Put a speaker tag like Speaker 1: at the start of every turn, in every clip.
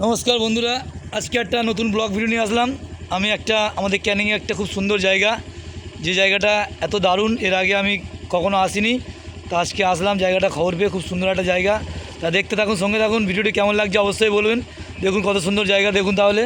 Speaker 1: নমস্কার বন্ধুরা, আজকে একটা নতুন ব্লগ ভিডিও নিয়ে আসলাম। আমি আমাদের ক্যানিংয়ে একটা খুব সুন্দর জায়গা, যে জায়গাটা এত দারুণ, এর আগে আমি কখনো আসিনি। তা আজকে আসলাম, জায়গাটা খবর পেয়ে খুব সুন্দর একটা জায়গা। তা দেখতে থাকুন, সঙ্গে থাকুন। ভিডিওটি কেমন লাগছে অবশ্যই বলবেন। দেখুন কত সুন্দর জায়গা, দেখুন তাহলে।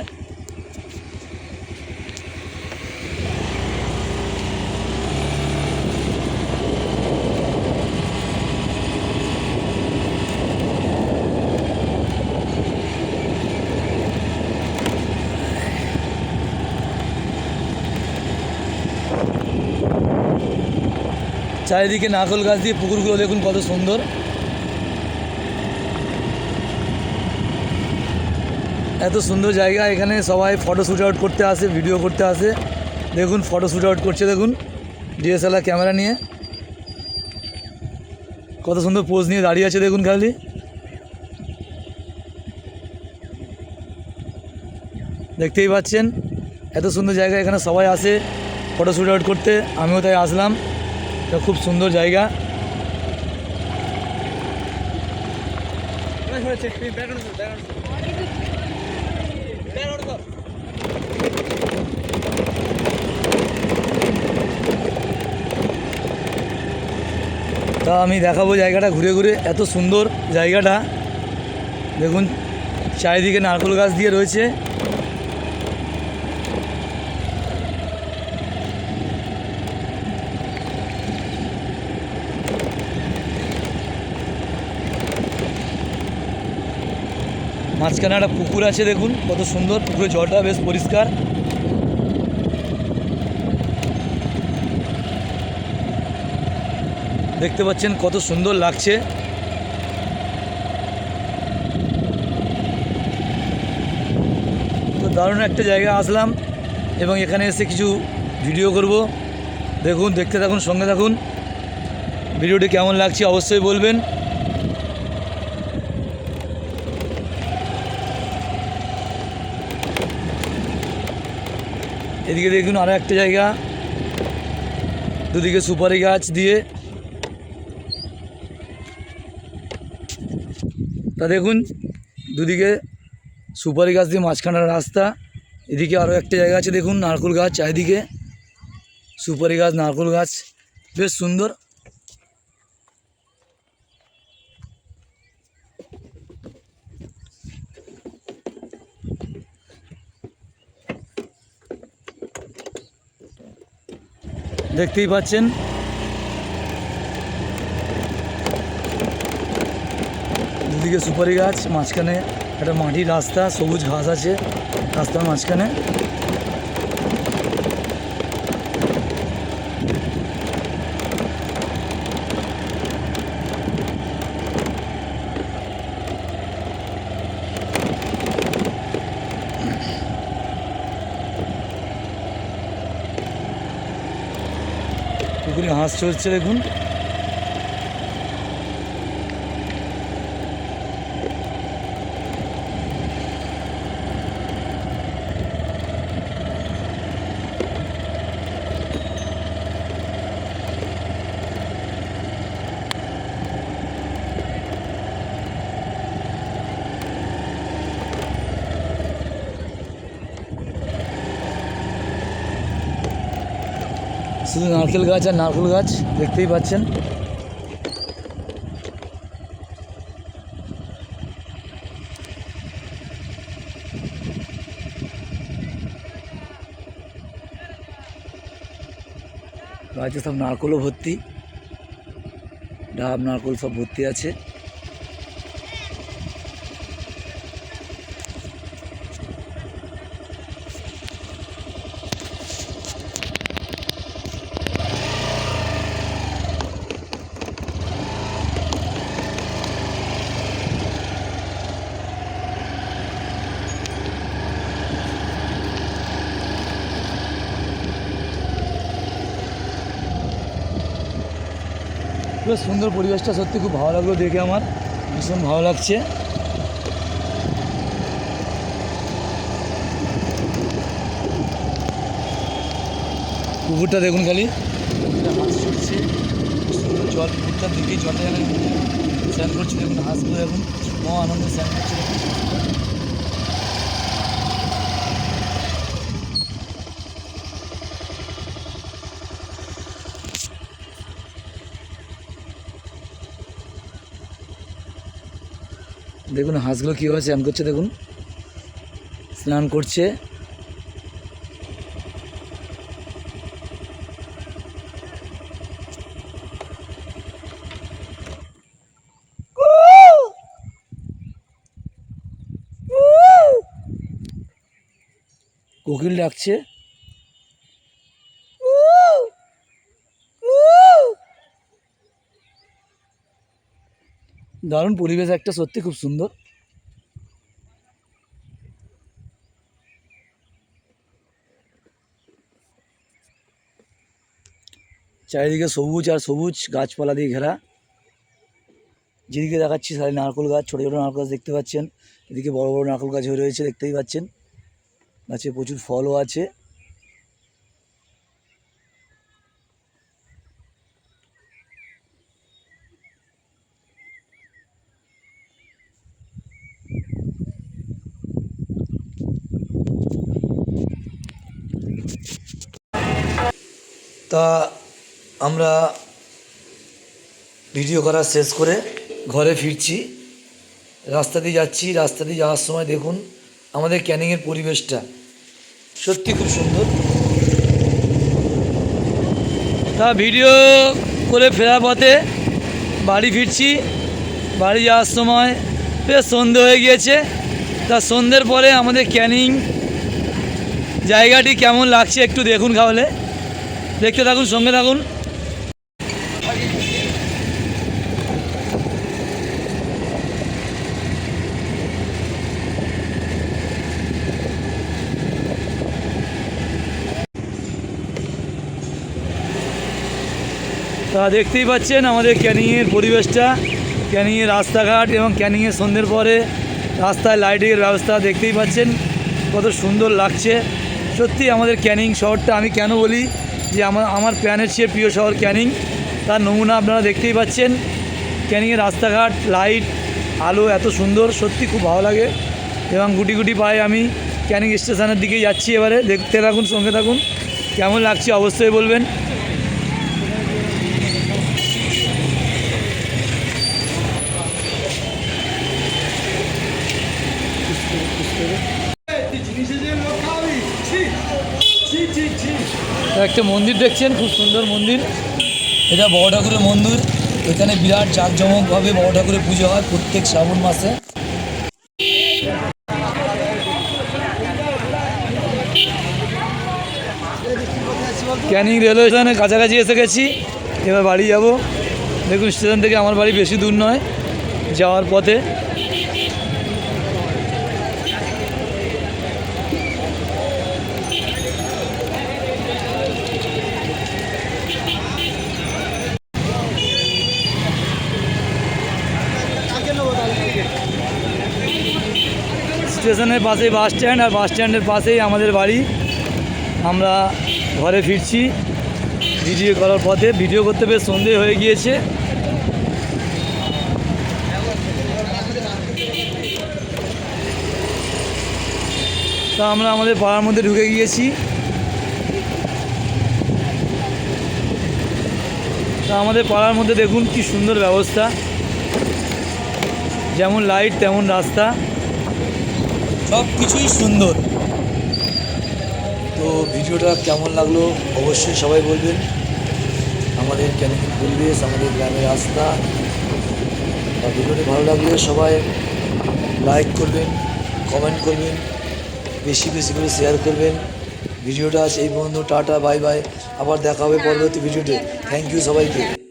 Speaker 1: চারিদিকে নারকেল গাছ দিয়ে পুকুরগুলো দেখুন কত সুন্দর। এত সুন্দর জায়গা, এখানে সবাই ফটো শ্যুট আউট করতে আসে, ভিডিও করতে আসে। দেখুন ফটো শ্যুট আউট করছে, দেখুন ডিএসএলআর ক্যামেরা নিয়ে কত সুন্দর পোজ নিয়ে দাঁড়িয়ে আছে, দেখুন খালি। দেখতেই পাচ্ছেন এত সুন্দর জায়গা, এখানে সবাই আসে ফটো শ্যুট আউট করতে, আমিও তাই আসলাম। এটা খুব সুন্দর জায়গা। তা আমি দেখাবো জায়গাটা ঘুরে ঘুরে, এত সুন্দর জায়গাটা। দেখুন চারিদিকে নারকেল গাছ দিয়ে রয়েছে। মাঝখানে একটা পুকুর আছে, দেখুন কত সুন্দর, পুকুরের জলটা বেশ পরিষ্কার। দেখতে পাচ্ছেন কত সুন্দর লাগছে। তো দারুণ একটা জায়গায় আসলাম এবং এখানে এসে কিছু ভিডিও করব। দেখুন, দেখতে থাকুন, সঙ্গে থাকুন। ভিডিওটি কেমন লাগছে অবশ্যই বলবেন। এদিকে দেখুন আরও একটা জায়গা, দুদিকে সুপারি গাছ দিয়ে। তা দেখুন দুদিকে সুপারি গাছ দিয়ে মাঝখানের রাস্তা। এদিকে আরও একটা জায়গা আছে, দেখুন নারকেল গাছ চারিদিকে, সুপারি গাছ, নারকেল গাছ, বেশ সুন্দর। দেখতেই পাচ্ছেন দুদিকে সুপারি গাছ, মাঝখানে একটা মাটির রাস্তা, সবুজ ঘাস আছে রাস্তার মাঝখানে। পুকুরে হাঁস চলছে, দেখুন। শুধু নারকেল গাছ আর নারকেল গাছ, দেখতেই পাচ্ছেন। গাছে সব নারকেলও ভর্তি, ডাব নারকেল সব ভর্তি আছে। পুরো সুন্দর পরিবেশটা, সত্যি খুব ভালো লাগলো দেখে, আমার ভীষণ ভালো লাগছে। পুকুরটা দেখুন খালি, মাছ ছুটছে, সুন্দর জল, পুকুরটার দিকেই জলটা স্নান করছে, দেখুন হাঁসগুলো দেখুন আনন্দে স্নান করছে। দেখুন হাঁসগুলো কীভাবে স্নান করছে, দেখুন স্নান করছে। কোকিল ডাকছে। দারুণ পরিবেশ একটা, সত্যি খুব সুন্দর। চারিদিকে সবুজ আর সবুজ গাছপালা দিয়ে ঘেরা। যেদিকে দেখাচ্ছি সারি নারকেল গাছ, ছোটো ছোটো নারকেল গাছ দেখতে পাচ্ছেন। এদিকে বড় বড় নারকেল গাছ হয়ে রয়েছে, দেখতেই পাচ্ছেন। গাছে প্রচুর ফলও আছে। তা আমরা ভিডিও করা শেষ করে ঘরে ফিরছি। রাস্তা দিয়ে যাচ্ছি, রাস্তা দিয়ে যাওয়ার সময় দেখুন আমাদের ক্যানিংয়ের পরিবেশটা সত্যি খুব সুন্দর। তা ভিডিও করে ফেরার পথে বাড়ি ফিরছি। বাড়ি যাওয়ার সময় বেশ সন্ধে হয়ে গিয়েছে। তা সন্ধ্যের পরে আমাদের ক্যানিং জায়গাটি কেমন লাগছে একটু দেখুন, তাহলে দেখতে থাকুন, সঙ্গে থাকুন। তা দেখতেই পাচ্ছেন আমাদের ক্যানিংয়ের পরিবেশটা, ক্যানিংয়ের রাস্তাঘাট এবং ক্যানিংয়ের সন্ধ্যের পরে রাস্তায় লাইটিংয়ের ব্যবস্থা দেখতেই পাচ্ছেন কত সুন্দর লাগছে। সত্যি আমাদের ক্যানিং শহরটা, আমি কেন বলি যে আমার প্রাণের চেয়ে প্রিয় শহর ক্যানিং, তার নমুনা আপনারা দেখতেই পাচ্ছেন। ক্যানিংয়ের রাস্তাঘাট, লাইট, আলো এত সুন্দর, সত্যি খুব ভালো লাগে। এবং গুটি গুটি পায়ে আমি ক্যানিং স্টেশনের দিকে যাচ্ছি। এবারে দেখতে থাকুন, সঙ্গে থাকুন, কেমন লাগছে অবশ্যই বলবেন। একটা মন্দির দেখছেন, খুব সুন্দর মন্দির। এটা বড় ঠাকুরের মন্দির। এখানে বিরাট জাঁকজমকভাবে বড় ঠাকুরের পুজো হয় প্রত্যেক শ্রাবণ মাসে। ক্যানিং রেলওয়ে স্টেশনের কাছাকাছি এসে গেছি, এবার বাড়ি যাব। দেখুন স্টেশন থেকে আমার বাড়ি বেশি দূর নয়, যাওয়ার পথে। স্টেশনের পাশেই বাস স্ট্যান্ড, আর বাস স্ট্যান্ডের পাশেই আমাদের বাড়ি। আমরা ঘরে ফিরছি ভিডিও করার পথে। ভিডিও করতে বেশ সন্ধে হয়ে গিয়েছে। তা আমরা আমাদের পাড়ার মধ্যে ঢুকে গিয়েছি। তা আমাদের পাড়ার মধ্যে দেখুন কি সুন্দর ব্যবস্থা, যেমন লাইট তেমন রাস্তা, সব কিছুই সুন্দর। তো ভিডিওটা কেমন লাগলো অবশ্যই সবাই বলবেন। আমাদের ক্যানিংয়ের পরিবেশ, আমাদের গ্রামের রাস্তা। আর ভিডিওটি ভালো লাগলে সবাই লাইক করবেন, কমেন্ট করবেন, বেশি বেশি করে শেয়ার করবেন। ভিডিওটা আজ এই পর্যন্ত। Tata, bye bye. আবার দেখা হবে পরবর্তী ভিডিওতে। থ্যাংক ইউ সবাইকে।